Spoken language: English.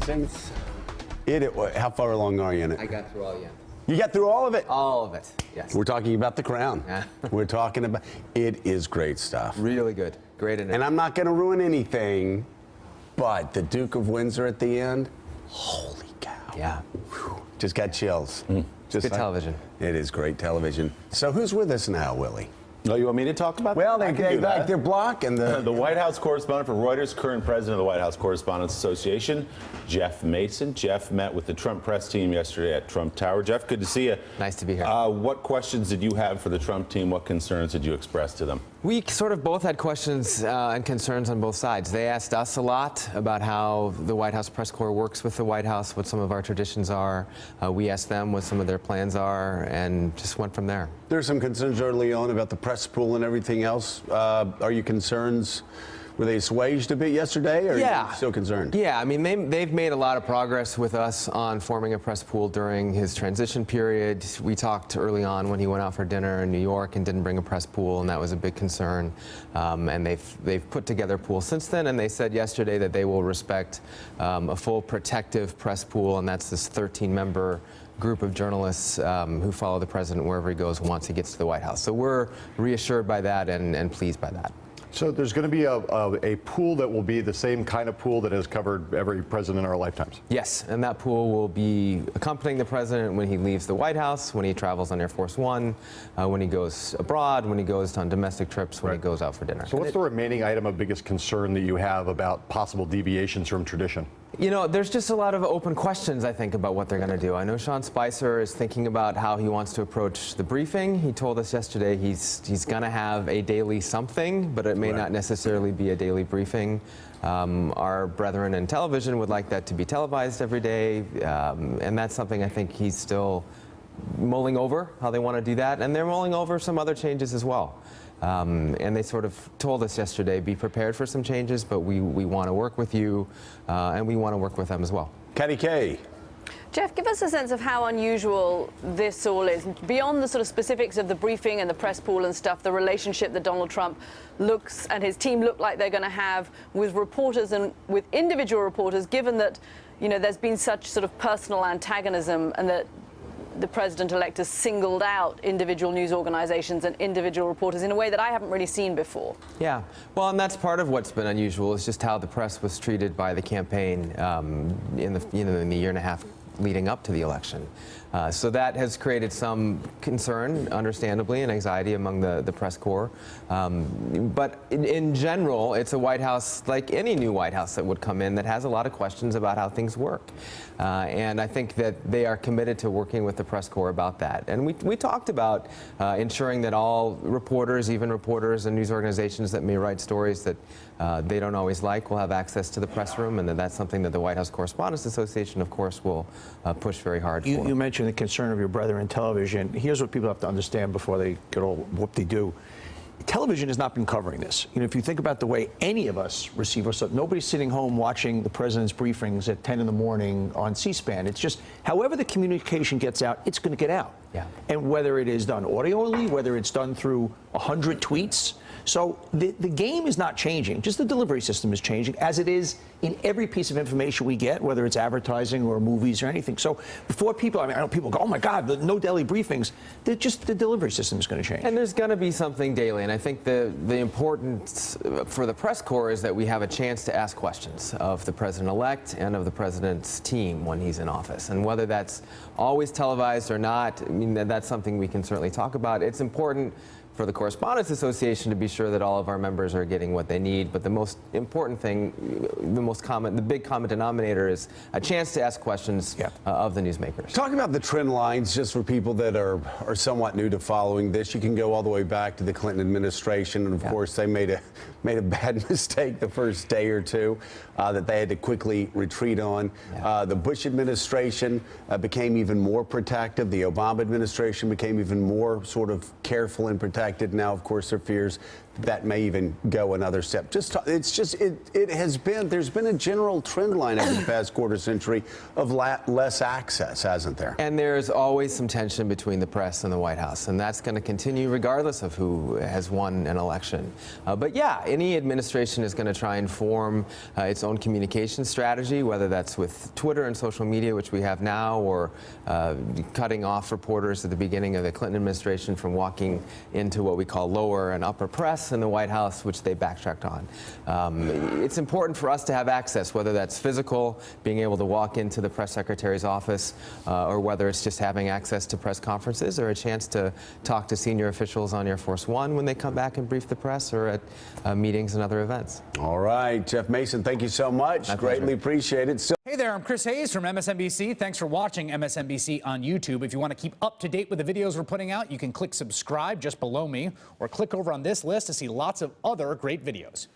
amazing? How far along are you in it? I got through all yet. You got through all of it? All of it, yes. We're talking about The Crown. Yeah. We're talking about, it is great stuff. Really good. Great in it. And I'm not going to ruin anything, but the Duke of Windsor at the end, holy cow. Yeah. Whew, just got chills. Just good television. It is great television. So who's with us now, Willie? Oh, you want me to talk about well, that? they like their block and the White House correspondent for Reuters, current president of the White House Correspondents Association, Jeff Mason. Jeff met with the Trump press team yesterday at Trump Tower. Jeff, good to see you. Nice to be here. What questions did you have for the Trump team? What concerns did you express to them? We sort of both had questions and concerns on both sides. They asked us a lot about how the White House press corps works with the White House, what some of our traditions are. We asked them what some of their plans are, and just went from there. There's some concerns early on about the press pool and everything else. Are you concerns? Were they assuaged a bit yesterday, or are you still concerned? Yeah, I mean, they've made a lot of progress with us on forming a press pool during his transition period. We talked early on when he went out for dinner in New York and didn't bring a press pool, and that was a big concern. And they've put together a pool since then, and they said yesterday that they will respect a full protective press pool, and that's this 13-member group of journalists who follow the president wherever he goes once he gets to the White House. So we're reassured by that and pleased by that. So there's going to be a pool that will be the same kind of pool that has covered every president in our lifetimes? Yes, and that pool will be accompanying the president when he leaves the White House, when he travels on Air Force One, when he goes abroad, when he goes on domestic trips, when he goes out for dinner. So what's the remaining item of biggest concern that you have about possible deviations from tradition? You know, there's just a lot of open questions, I think, about what they're going to do. I know Sean Spicer is thinking about how he wants to approach the briefing. He told us yesterday he's going to have a daily something, but it may not necessarily be a daily briefing. Our brethren in television would like that to be televised every day, and that's something I think he's still mulling over, how they want to do that, and they're mulling over some other changes as well. And they sort of told us yesterday, be prepared for some changes, but we want to work with you, and we want to work with them as well. Patty Kay. Jeff, give us a sense of how unusual this all is. Beyond the sort of specifics of the briefing and the press pool and stuff, the relationship that Donald Trump looks and his team look like they're going to have with reporters and with individual reporters, given that, you know, there's been such sort of personal antagonism and that the president-elect has singled out individual news organizations and individual reporters in a way that I haven't really seen before. Yeah, well, and that's part of what's been unusual is just how the press was treated by the campaign in the year and a half leading up to the election. So that has created some concern, understandably, and anxiety among the press corps. But in general, it's a White House, like any new White House that would come in, that has a lot of questions about how things work. And I think that they are committed to working with the press corps about that. And we talked about ensuring that all reporters, even reporters and news organizations that may write stories that they don't always like, will have access to the press room, and that's something that the White House Correspondents Association, of course, will push very hard for. You mentioned the concern of your brother in television. Here's what people have to understand before they get all whoop-de-doo. Television has not been covering this. You know, if you think about the way any of us receive our stuff, nobody's sitting home watching the president's briefings at 10 in the morning on C-SPAN. It's just, however the communication gets out, it's going to get out. Yeah. And whether it is done audioly, whether it's done through 100 tweets. So the game is not changing, just the delivery system is changing, as it is in every piece of information we get, whether it's advertising or movies or anything. So before people, I mean, I know people go, oh my God, no daily briefings. The delivery system is going to change. And there's going to be something daily, and I think the importance for the press corps is that we have a chance to ask questions of the president-elect and of the president's team when he's in office. And whether that's always televised or not, I mean, that's something we can certainly talk about. It's important for the Correspondents Association to be sure that all of our members are getting what they need. But the most important thing, the big common denominator is a chance to ask questions of the newsmakers. Talking about the trend lines, just for people that are somewhat new to following this, you can go all the way back to the Clinton administration, and of course they made a bad mistake the first day or two that they had to quickly retreat on. The Bush administration became even more protective. The Obama administration became even more sort of careful and protective. Now, of course, there are fears that may even go another step. There's been a general trend line over the past quarter century of less access, hasn't there? And there's always some tension between the press and the White House, and that's going to continue regardless of who has won an election. But yeah, any administration is going to try and form its own communication strategy, whether that's with Twitter and social media, which we have now, or cutting off reporters at the beginning of the Clinton administration from walking into what we call lower and upper press in the White House, which they backtracked on. It's important for us to have access, whether that's physical, being able to walk into the press secretary's office, or whether it's just having access to press conferences or a chance to talk to senior officials on Air Force One when they come back and brief the press, or at meetings and other events. All right, Jeff Mason, thank you so much. Greatly appreciate it. Hey there, I'm Chris Hayes from MSNBC. Thanks for watching MSNBC on YouTube. If you want to keep up to date with the videos we're putting out, you can click subscribe just below me, or click over on this list to see lots of other great videos.